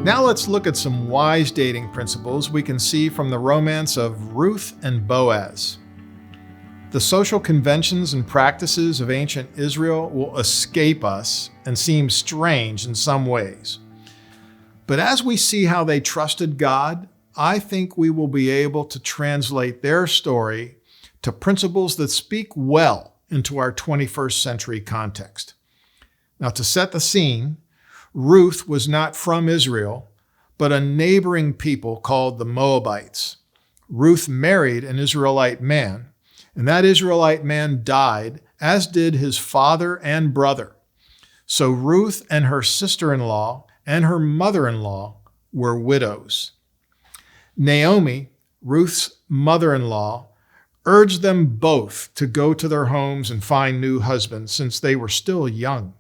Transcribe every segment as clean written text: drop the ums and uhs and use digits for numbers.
Now let's look at some wise dating principles we can see from the romance of Ruth and Boaz. The social conventions and practices of ancient Israel will escape us and seem strange in some ways. But as we see how they trusted God, I think we will be able to translate their story to principles that speak well into our 21st century context. Now, to set the scene, Ruth was not from Israel, but a neighboring people called the Moabites. Ruth married an Israelite man, and that Israelite man died, as did his father and brother. So Ruth and her sister-in-law and her mother-in-law were widows. Naomi, Ruth's mother-in-law, urged them both to go to their homes and find new husbands since they were still young.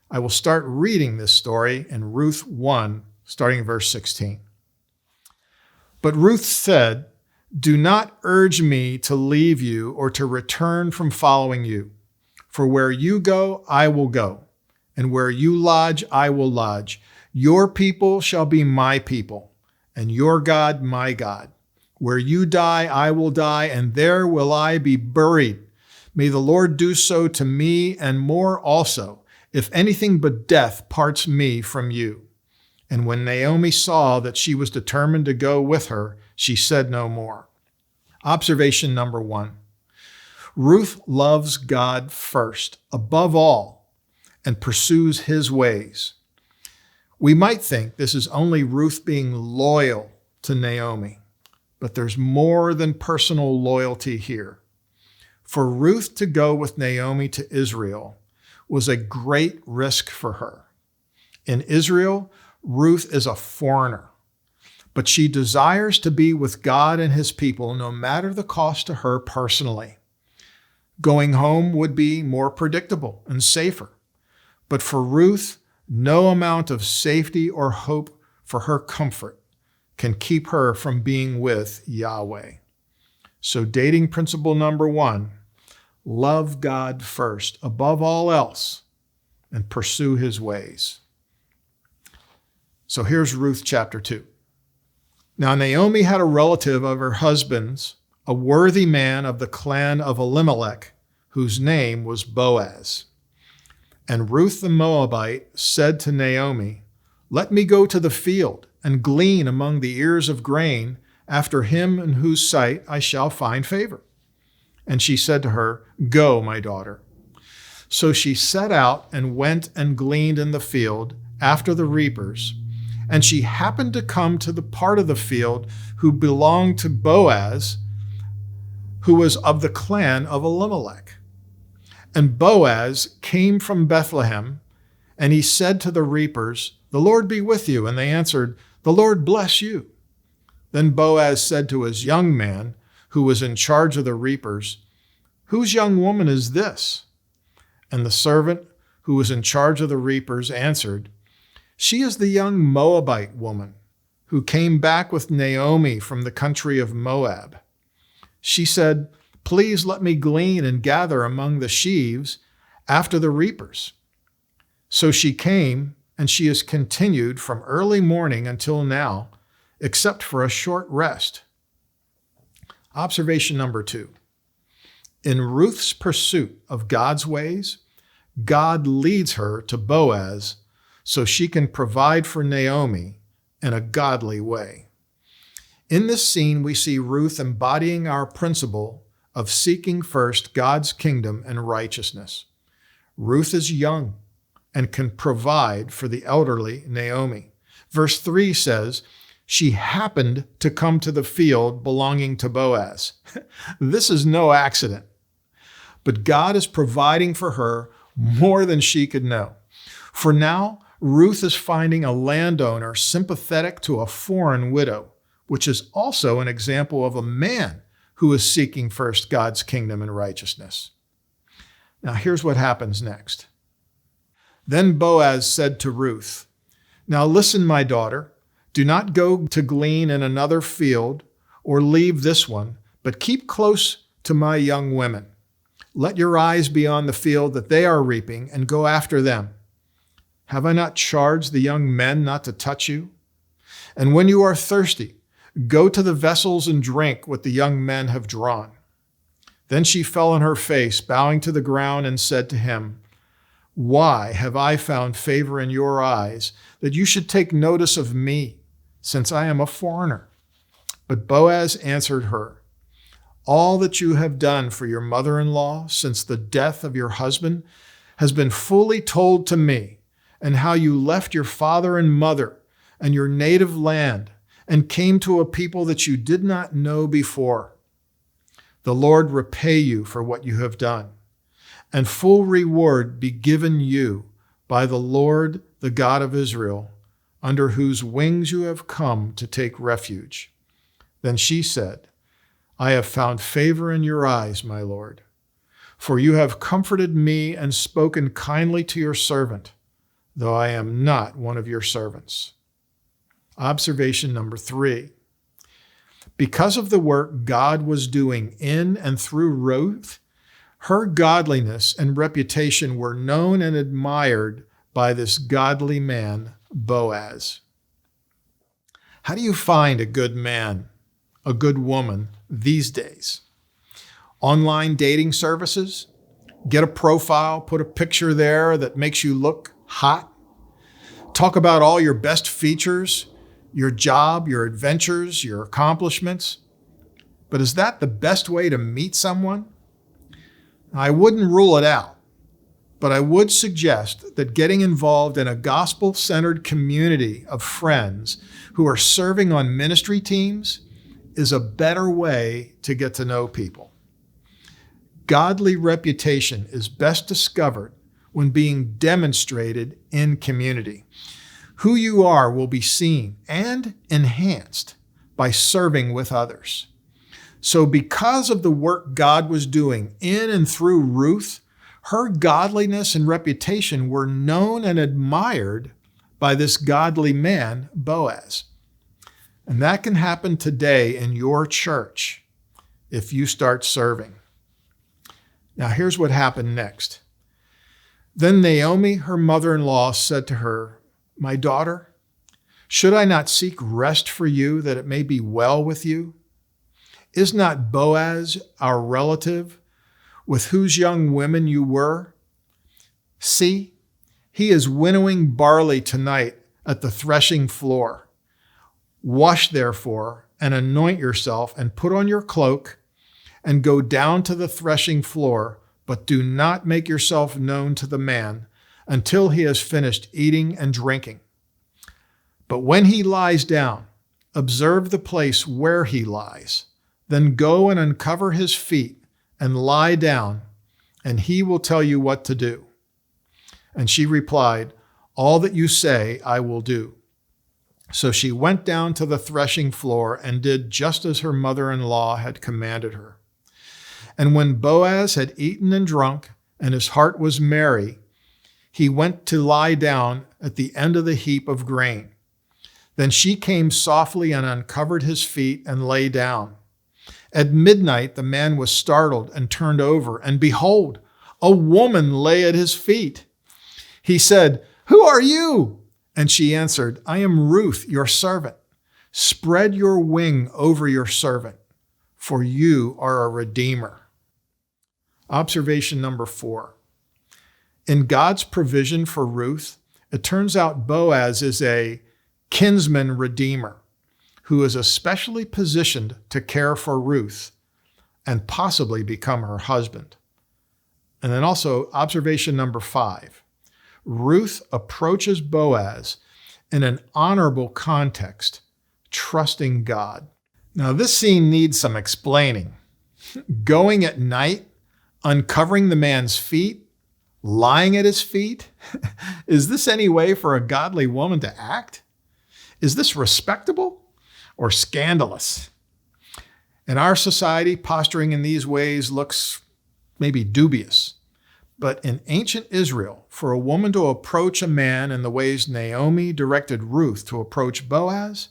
I will start reading this story in Ruth 1, starting in verse 16. But Ruth said, "Do not urge me to leave you or to return from following you. For where you go, I will go, and where you lodge, I will lodge. Your people shall be my people, and your God my God. Where you die, I will die, and there will I be buried. May the Lord do so to me and more also, if anything but death parts me from you." And when Naomi saw that she was determined to go with her, she said no more. Observation number 1. Ruth loves God first, above all, and pursues his ways. We might think this is only Ruth being loyal to Naomi, but there's more than personal loyalty here. For Ruth to go with Naomi to Israel was a great risk for her. In Israel, Ruth is a foreigner, but she desires to be with God and his people no matter the cost to her personally. Going home would be more predictable and safer, but for Ruth, no amount of safety or hope for her comfort can keep her from being with Yahweh. So dating principle number 1, love God first, above all else, and pursue his ways. So here's Ruth chapter 2. Now Naomi had a relative of her husband's, a worthy man of the clan of Elimelech, whose name was Boaz. And Ruth the Moabite said to Naomi, "Let me go to the field and glean among the ears of grain after him in whose sight I shall find favor." And she said to her, "Go, my daughter." So she set out and went and gleaned in the field after the reapers. And she happened to come to the part of the field who belonged to Boaz, who was of the clan of Elimelech. And Boaz came from Bethlehem, and he said to the reapers, "The Lord be with you." And they answered, "The Lord bless you." Then Boaz said to his young man, who was in charge of the reapers, "Whose young woman is this?" And the servant who was in charge of the reapers answered, "She is the young Moabite woman who came back with Naomi from the country of Moab. She said, 'Please let me glean and gather among the sheaves after the reapers.' So she came, and she has continued from early morning until now, except for a short rest." Observation number 2. In Ruth's pursuit of God's ways, God leads her to Boaz so she can provide for Naomi in a godly way. In this scene, we see Ruth embodying our principle of seeking first God's kingdom and righteousness. Ruth is young and can provide for the elderly Naomi. Verse 3 says, "She happened to come to the field belonging to Boaz." This is no accident, but God is providing for her more than she could know. For now, Ruth is finding a landowner sympathetic to a foreign widow, which is also an example of a man who is seeking first God's kingdom and righteousness. Now, here's what happens next. Then Boaz said to Ruth, "Now listen, my daughter, do not go to glean in another field or leave this one, but keep close to my young women. Let your eyes be on the field that they are reaping and go after them. Have I not charged the young men not to touch you? And when you are thirsty, go to the vessels and drink what the young men have drawn." Then she fell on her face, bowing to the ground, and said to him, "Why have I found favor in your eyes, that you should take notice of me, since I am a foreigner?" But Boaz answered her, "All that you have done for your mother-in-law since the death of your husband has been fully told to me, and how you left your father and mother and your native land and came to a people that you did not know before. The Lord repay you for what you have done, and full reward be given you by the Lord, the God of Israel, under whose wings you have come to take refuge." Then she said, "I have found favor in your eyes, my Lord, for you have comforted me and spoken kindly to your servant, though I am not one of your servants." Observation number 3. Because of the work God was doing in and through Ruth, her godliness and reputation were known and admired by this godly man, Boaz. How do you find a good man, a good woman these days? Online dating services? Get a profile, put a picture there that makes you look hot. Talk about all your best features, your job, your adventures, your accomplishments. But is that the best way to meet someone? I wouldn't rule it out, but I would suggest that getting involved in a gospel-centered community of friends who are serving on ministry teams is a better way to get to know people. Godly reputation is best discovered when being demonstrated in community. Who you are will be seen and enhanced by serving with others. So because of the work God was doing in and through Ruth, her godliness and reputation were known and admired by this godly man, Boaz. And that can happen today in your church if you start serving. Now here's what happened next. Then Naomi, her mother-in-law, said to her, "My daughter, should I not seek rest for you, that it may be well with you? Is not Boaz our relative, with whose young women you were? See, he is winnowing barley tonight at the threshing floor. Wash therefore, and anoint yourself, and put on your cloak, and go down to the threshing floor, but do not make yourself known to the man until he has finished eating and drinking. But when he lies down, observe the place where he lies. Then go and uncover his feet and lie down, and he will tell you what to do." And she replied, "All that you say I will do." So she went down to the threshing floor and did just as her mother-in-law had commanded her. And when Boaz had eaten and drunk, and his heart was merry, he went to lie down at the end of the heap of grain. Then she came softly and uncovered his feet and lay down. At midnight the man was startled and turned over, and behold, a woman lay at his feet. He said, "Who are you?" And she answered, "I am Ruth, your servant. Spread your wing over your servant, for you are a redeemer." Observation number 4. In God's provision for Ruth, it turns out Boaz is a kinsman redeemer who is especially positioned to care for Ruth and possibly become her husband. And then also observation number 5. Ruth approaches Boaz in an honorable context, trusting God. Now this scene needs some explaining. Going at night, uncovering the man's feet, lying at his feet? Is this any way for a godly woman to act? Is this respectable or scandalous? In our society, posturing in these ways looks maybe dubious. But in ancient Israel, for a woman to approach a man in the ways Naomi directed Ruth to approach Boaz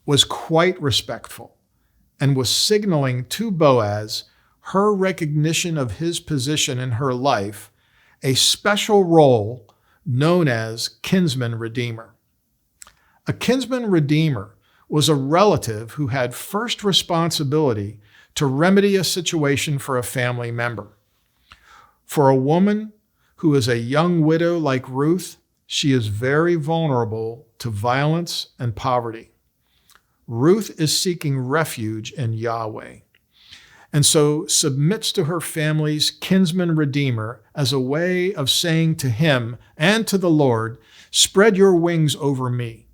was quite respectful and was signaling to Boaz her recognition of his position in her life, a special role known as kinsman redeemer. A kinsman redeemer was a relative who had first responsibility to remedy a situation for a family member. For a woman who is a young widow like Ruth, she is very vulnerable to violence and poverty. Ruth is seeking refuge in Yahweh, and so submits to her family's kinsman redeemer as a way of saying to him and to the Lord, "Spread your wings over me."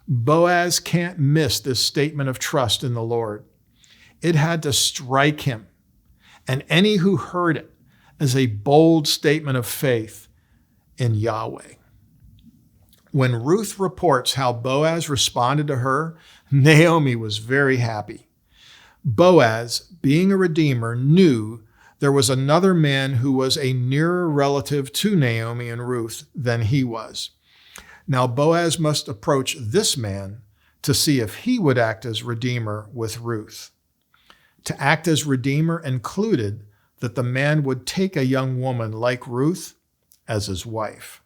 Boaz can't miss this statement of trust in the Lord. It had to strike him, and any who heard it, as a bold statement of faith in Yahweh. When Ruth reports how Boaz responded to her, Naomi was very happy. Boaz, being a redeemer, knew there was another man who was a nearer relative to Naomi and Ruth than he was. Now Boaz must approach this man to see if he would act as redeemer with Ruth. To act as redeemer included that the man would take a young woman like Ruth as his wife.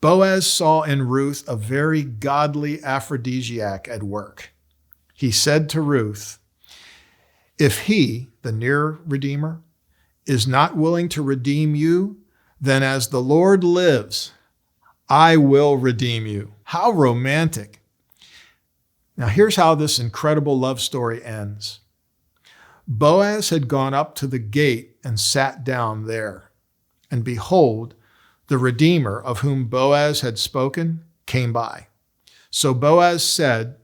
Boaz saw in Ruth a very godly aphrodisiac at work. He said to Ruth, "If he, the near redeemer, is not willing to redeem you, then as the Lord lives, I will redeem you." How romantic. Now here's how this incredible love story ends. Boaz had gone up to the gate and sat down there. And behold, the Redeemer of whom Boaz had spoken came by. So Boaz said,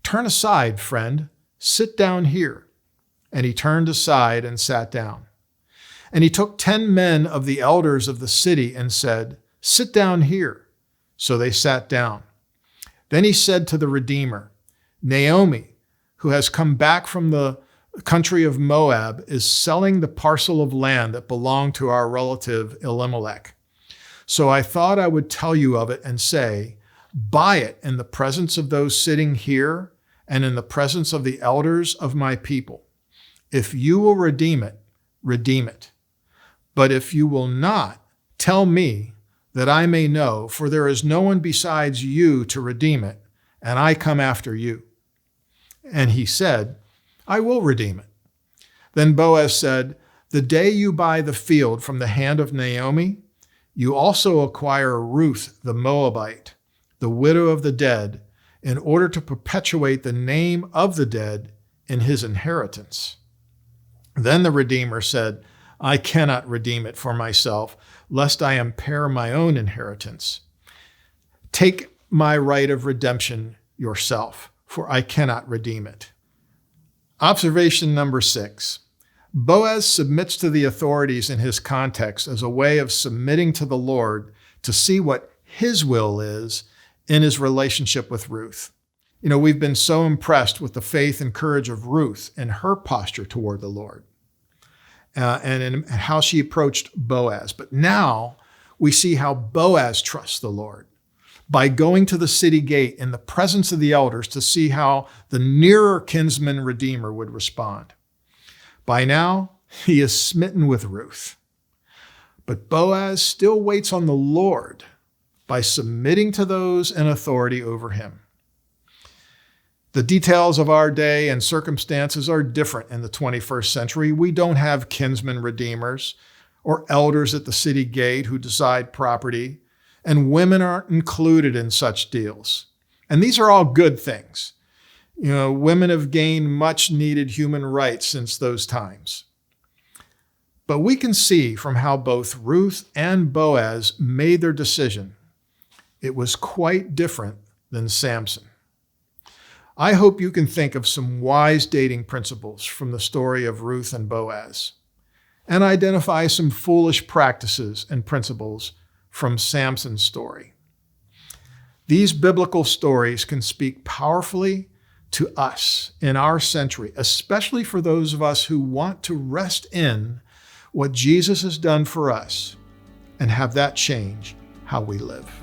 "Turn aside, friend, sit down here." And he turned aside and sat down. And he took 10 men of the elders of the city and said, "Sit down here." So they sat down. Then he said to the Redeemer, "Naomi, who has come back from the country of Moab, is selling the parcel of land that belonged to our relative Elimelech. So I thought I would tell you of it and say, buy it in the presence of those sitting here and in the presence of the elders of my people. If you will redeem it, redeem it. But if you will not, tell me that I may know, for there is no one besides you to redeem it, and I come after you." And he said, "I will redeem it." Then Boaz said, "The day you buy the field from the hand of Naomi, you also acquire Ruth the Moabite, the widow of the dead, in order to perpetuate the name of the dead in his inheritance." Then the Redeemer said, "I cannot redeem it for myself, lest I impair my own inheritance. Take my right of redemption yourself, for I cannot redeem it." Observation number 6. Boaz submits to the authorities in his context as a way of submitting to the Lord to see what his will is in his relationship with Ruth. We've been so impressed with the faith and courage of Ruth and her posture toward the Lord and in how she approached Boaz. But now we see how Boaz trusts the Lord by going to the city gate in the presence of the elders to see how the nearer kinsman redeemer would respond. By now, he is smitten with Ruth. But Boaz still waits on the Lord by submitting to those in authority over him. The details of our day and circumstances are different in the 21st century. We don't have kinsman redeemers or elders at the city gate who decide property, and women aren't included in such deals. And these are all good things. Women have gained much needed human rights since those times. But we can see from how both Ruth and Boaz made their decision, it was quite different than Samson. I hope you can think of some wise dating principles from the story of Ruth and Boaz, and identify some foolish practices and principles from Samson's story. These biblical stories can speak powerfully to us in our century, especially for those of us who want to rest in what Jesus has done for us and have that change how we live.